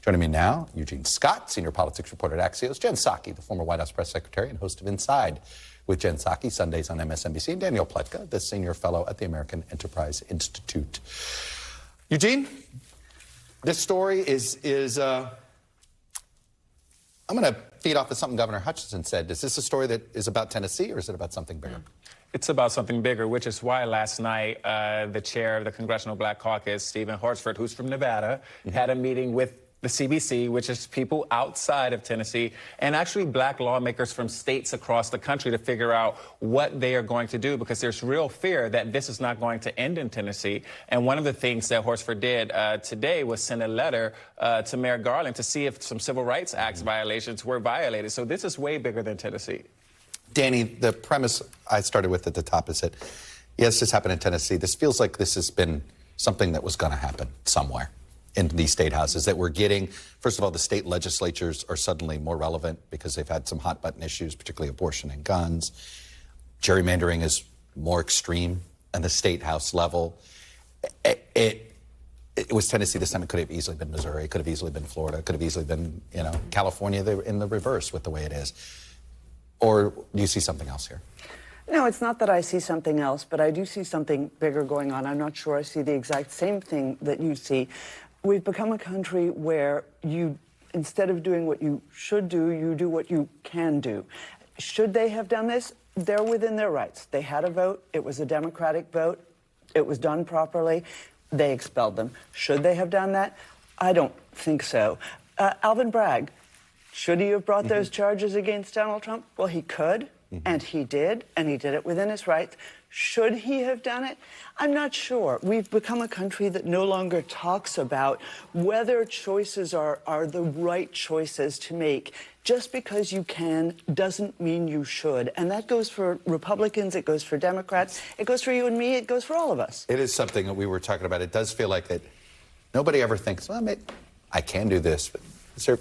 Joining me now, Eugene Scott, senior politics reporter at Axios, Jen Psaki, the former White House press secretary and host of Inside with Jen Psaki, Sundays on MSNBC, and Danielle Pletka, the senior fellow at the American Enterprise Institute. Eugene, this story is I'm going to feed off of something Governor Hutchinson said. Is this a story that is about Tennessee, or is it about something bigger? It's about something bigger, which is why last night the chair of the Congressional Black Caucus, Stephen Horsford, who's from Nevada, had a meeting with the CBC, which is people outside of Tennessee, and actually black lawmakers from states across the country to figure out what they are going to do, because there's real fear that this is not going to end in Tennessee. And one of the things that Horsford did today was send a letter to Mayor Garland to see if some Civil Rights Act violations were violated. So this is way bigger than Tennessee. Danny, the premise I started with at the top is that, yes, this happened in Tennessee. This feels like this has been something that was going to happen somewhere in these state houses, that we're getting. First of all, the state legislatures are suddenly more relevant because they've had some hot button issues, particularly abortion and guns. Gerrymandering is more extreme at the state house level. It was Tennessee this time. It could have easily been Missouri. It could have easily been Florida. It could have easily been, California. They were in the reverse with the way it is. Or do you see something else here? No, it's not that I see something else, but I do see something bigger going on. I'm not sure I see the exact same thing that you see. We've become a country where you, instead of doing what you should do, you do what you can do. Should they have done this? They're within their rights. They had a vote. It was a Democratic vote. It was done properly. They expelled them. Should they have done that? I don't think so. Alvin Bragg, should he have brought those charges against Donald Trump? Well, he could, and he did it within his rights. Should he have done it? I'm not sure. We've become a country that no longer talks about whether choices are the right choices to make. Just because you can doesn't mean you should. And that goes for Republicans, it goes for Democrats, it goes for you and me, it goes for all of us. It is something that we were talking about. It does feel like that nobody ever thinks, well, maybe I can do this, but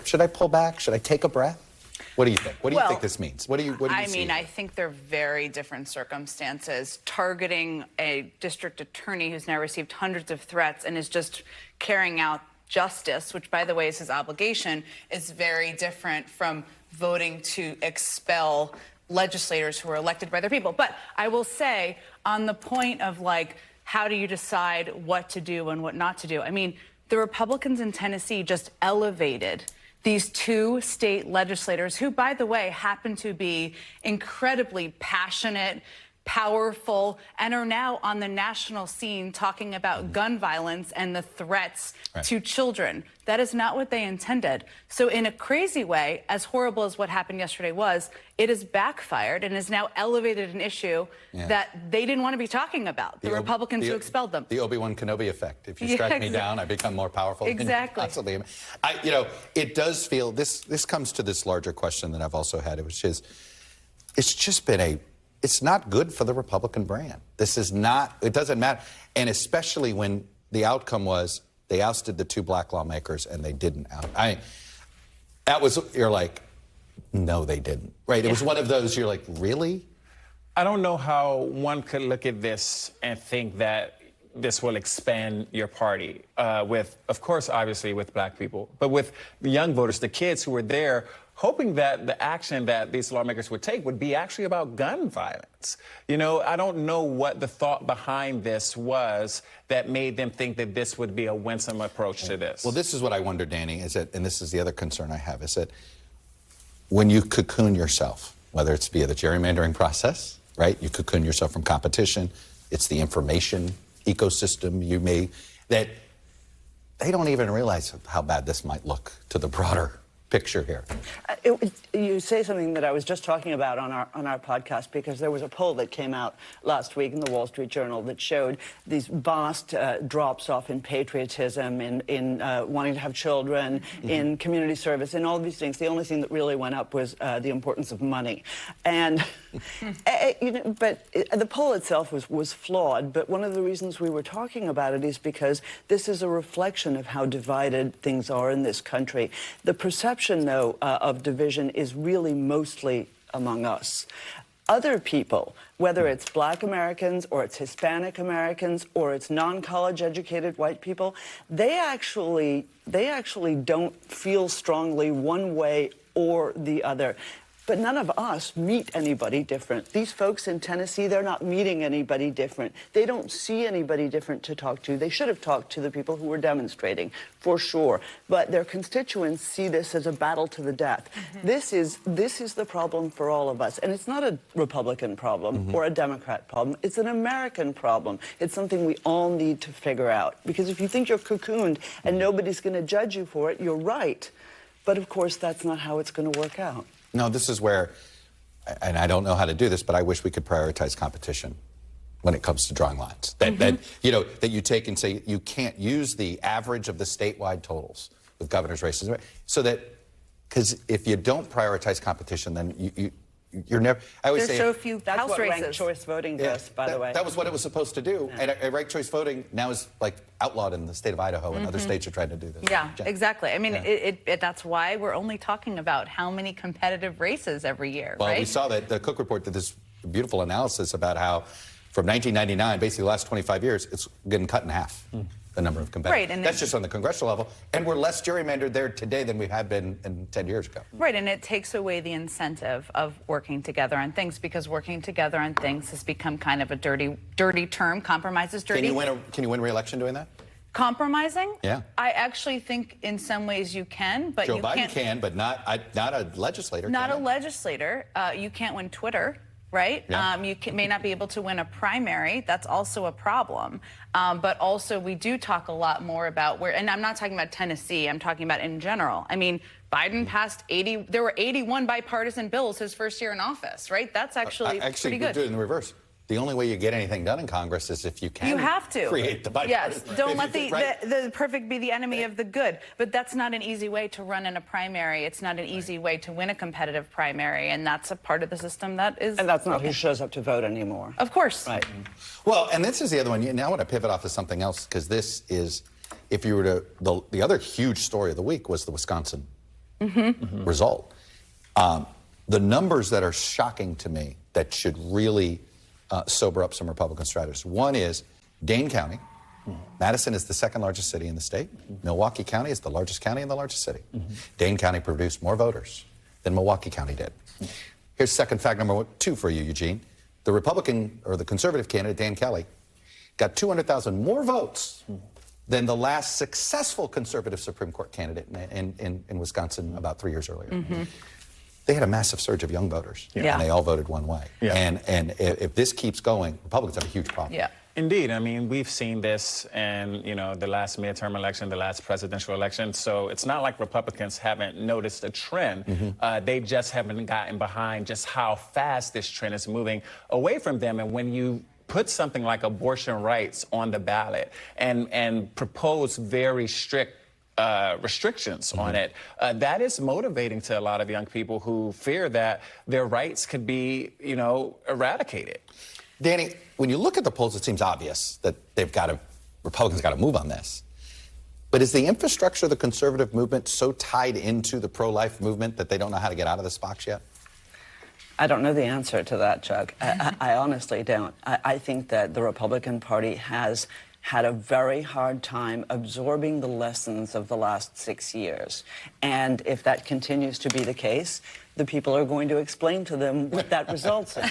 should I pull back? Should I take a breath? What do you think? What do you think this means? What do you see? I think they're very different circumstances. Targeting a district attorney who's now received hundreds of threats and is just carrying out justice, which, by the way, is his obligation, is very different from voting to expel legislators who are elected by their people. But I will say, on the point of, like, how do you decide what to do and what not to do? I mean, the Republicans in Tennessee just elevated these two state legislators who, by the way, happen to be incredibly passionate, powerful, and are now on the national scene talking about gun violence and the threats to children. That is not what they intended. So in a crazy way, as horrible as what happened yesterday was, it has backfired and has now elevated an issue that they didn't want to be talking about, the Republicans who expelled them. The Obi-Wan Kenobi effect. If you strike me down, I become more powerful. Exactly. It does feel, this comes to this larger question that I've also had, which is, it's just been it's not good for the Republican brand. This is not, it doesn't matter. And especially when the outcome was they ousted the two black lawmakers and they didn't you're like, no, they didn't, right? It was one of those, you're like, really? I don't know how one could look at this and think that this will expand your party with, of course, obviously with black people, but with the young voters, the kids who were there, hoping that the action that these lawmakers would take would be actually about gun violence. I don't know what the thought behind this was that made them think that this would be a winsome approach to this. Well, this is what I wonder, Danny, and this is the other concern I have, is that when you cocoon yourself, whether it's via the gerrymandering process, right? You cocoon yourself from competition. It's the information ecosystem that they don't even realize how bad this might look to the broader picture here. You say something that I was just talking about on our podcast, because there was a poll that came out last week in the Wall Street Journal that showed these vast drops off in patriotism, in wanting to have children, in community service, in all of these things. The only thing that really went up was the importance of money. And but the poll itself was flawed. But one of the reasons we were talking about it is because this is a reflection of how divided things are in this country. The perception, though, of division is really mostly among us. Other people, whether it's Black Americans or it's Hispanic Americans or it's non-college educated white people, they actually don't feel strongly one way or the other. But none of us meet anybody different. These folks in Tennessee, they're not meeting anybody different. They don't see anybody different to talk to. They should have talked to the people who were demonstrating, for sure. But their constituents see this as a battle to the death. This is the problem for all of us. And it's not a Republican problem or a Democrat problem. It's an American problem. It's something we all need to figure out. Because if you think you're cocooned and nobody's going to judge you for it, you're right. But of course, that's not how it's going to work out. No, this is where, and I don't know how to do this, but I wish we could prioritize competition when it comes to drawing lines. That you take and say you can't use the average of the statewide totals with governor's races, so that, because if you don't prioritize competition, then you're never. I always say so few that's House what races. ranked choice voting does, by the way. That was what it was supposed to do, and ranked choice voting now is like outlawed in the state of Idaho, and other states are trying to do this. Yeah, exactly. I mean, that's why we're only talking about how many competitive races every year, well, right? we saw that the Cook report did this beautiful analysis about how from 1999, basically the last 25 years, it's getting cut in half. The number of competitors. Right, and that's just on the congressional level. And we're less gerrymandered there today than we have been 10 years ago. Right, and it takes away the incentive of working together on things, because working together on things has become kind of a dirty term. Compromise is dirty. Can you win re-election doing that? Compromising? Yeah. I actually think in some ways you can, but Joe you Biden can't. can, but not a legislator. Not a legislator. You can't win Twitter. Right? Yeah. You may not be able to win a primary. That's also a problem. But also, we do talk a lot more about where, and I'm not talking about Tennessee, I'm talking about in general. I mean, Biden passed 80, there were 81 bipartisan bills his first year in office, right? That's actually pretty good. Do it in the reverse. The only way you get anything done in Congress is if you can create the bipartisan. Yes, don't let the perfect be the enemy of the good. But that's not an easy way to run in a primary. It's not an easy way to win a competitive primary, and that's a part of the system that is... And that's not who shows up to vote anymore. Of course. Right. Well, and this is the other one. Now I want to pivot off to something else, because this is, if you were to, the other huge story of the week was the Wisconsin result. The numbers that are shocking to me that should really sober up some Republican strategists. One is Dane County. Madison is the second largest city in the state. Milwaukee County is the largest county and the largest city. Dane County produced more voters than Milwaukee County did. Here's second fact number 2 for you, Eugene. The Republican, or the conservative candidate, Dan Kelly, got 200,000 more votes than the last successful conservative Supreme Court candidate in Wisconsin about 3 years earlier. They had a massive surge of young voters, and they all voted one way. And if this keeps going, Republicans have a huge problem. Yeah. Indeed. I mean, we've seen this in, the last midterm election, the last presidential election. So it's not like Republicans haven't noticed a trend. They just haven't gotten behind just how fast this trend is moving away from them. And when you put something like abortion rights on the ballot and propose very strict restrictions on it, that is motivating to a lot of young people who fear that their rights could be, eradicated. Danny, when you look at the polls, it seems obvious that Republicans got to move on this. But is the infrastructure of the conservative movement so tied into the pro-life movement that they don't know how to get out of this box yet? I don't know the answer to that, Chuck. I honestly don't. I think that the Republican Party has had a very hard time absorbing the lessons of the last 6 years. And if that continues to be the case, the people are going to explain to them what that results in.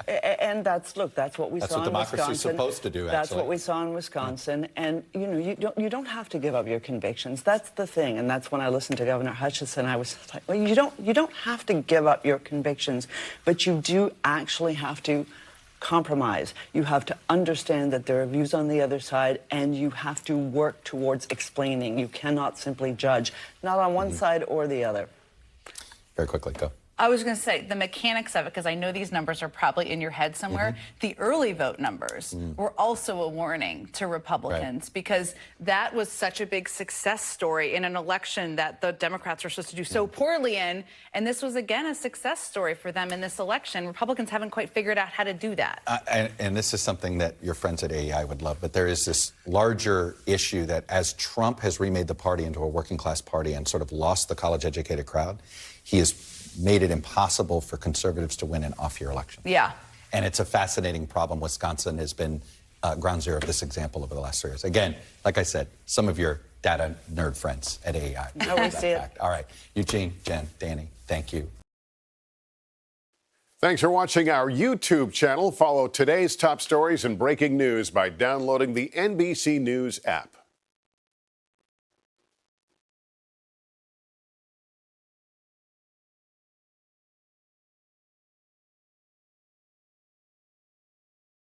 And that's what we saw in Wisconsin. That's what democracy's supposed to do, actually. That's what we saw in Wisconsin. And, you don't have to give up your convictions. That's the thing. And that's when I listened to Governor Hutchinson, I was like, well, you don't have to give up your convictions, but you do actually have to compromise. You have to understand that there are views on the other side, and you have to work towards explaining. You cannot simply judge, not on one side or the other. Very quickly, go. I was going to say the mechanics of it, because I know these numbers are probably in your head somewhere. The early vote numbers were also a warning to Republicans, because that was such a big success story in an election that the Democrats were supposed to do so poorly in. And this was, again, a success story for them in this election. Republicans haven't quite figured out how to do that. And this is something that your friends at AEI would love, but there is this larger issue that as Trump has remade the party into a working class party and sort of lost the college-educated crowd, he has made it it impossible for conservatives to win an off-year election. Yeah. And it's a fascinating problem. Wisconsin has been ground zero of this example over the last 3 years. Again, like I said, some of your data nerd friends at AEI. I we see it. All right. Eugene, Jen, Danny, thank you. Thanks for watching our YouTube channel. Follow today's top stories and breaking news by downloading the NBC News app.